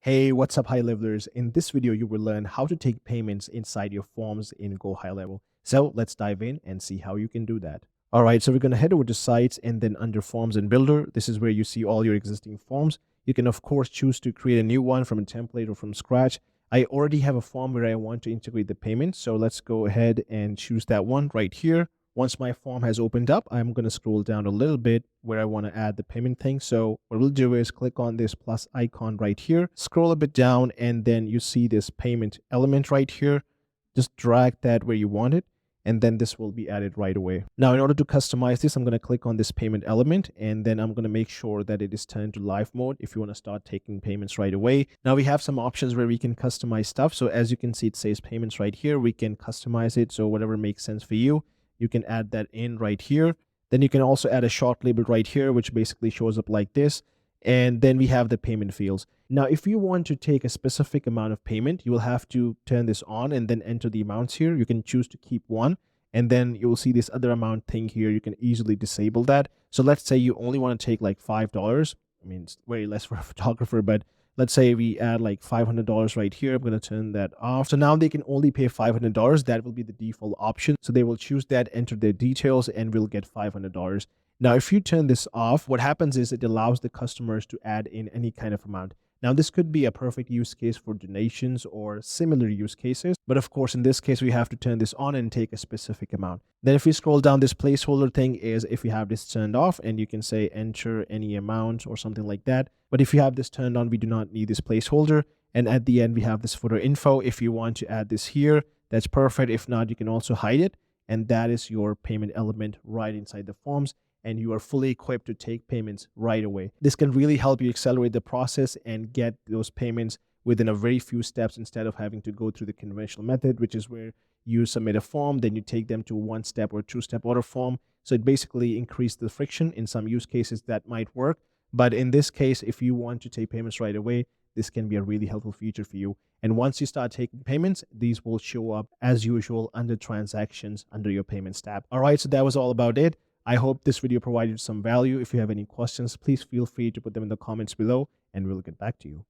Hey, what's up, high levelers? In this video, you will learn how to take payments inside your forms in GoHighLevel. So let's dive in and see how you can do that. All right, so we're going to head over to sites and then under forms and builder. This is where you see all your existing forms. You can, of course, choose to create a new one from a template or from scratch. I already have a form where I want to integrate the payment. So let's go ahead and choose that one right here. Once my form has opened up, I'm going to scroll down a little bit where I want to add the payment thing. So what we'll do is click on this plus icon right here, scroll a bit down, and then you see this payment element right here. Just drag that where you want it, and then this will be added right away. Now, in order to customize this, I'm going to click on this payment element, and then I'm going to make sure that it is turned to live mode if you want to start taking payments right away. Now, we have some options where we can customize stuff. So as you can see, it says payments right here. We can customize it. So whatever makes sense for you, you can add that in right here. Then you can also add a short label right here, which basically shows up like this. And then we have the payment fields. Now, if you want to take a specific amount of payment, you will have to turn this on and then enter the amounts here. You can choose to keep one, and then you will see this other amount thing here. You can easily disable that. So let's say you only want to take like $5. I mean, it's very less for a photographer, but let's say we add like $500 right here. I'm going to turn that off. So now they can only pay $500. That will be the default option. So they will choose that, enter their details, and we'll get $500. Now, if you turn this off, what happens is it allows the customers to add in any kind of amount. Now, this could be a perfect use case for donations or similar use cases. But of course, in this case, we have to turn this on and take a specific amount. Then if we scroll down, this placeholder thing is if you have this turned off, and you can say enter any amount or something like that. But if you have this turned on, we do not need this placeholder. And at the end, we have this footer info. If you want to add this here, that's perfect. If not, you can also hide it. And that is your payment element right inside the forms. And you are fully equipped to take payments right away. This can really help you accelerate the process and get those payments within a very few steps instead of having to go through the conventional method, which is where you submit a form, then you take them to one step or two-step order form. So it basically increases the friction. In some use cases that might work. But in this case, if you want to take payments right away, this can be a really helpful feature for you. And once you start taking payments, these will show up as usual under transactions under your payments tab. All right, so that was all about it. I hope this video provided some value. If you have any questions, please feel free to put them in the comments below and we'll get back to you.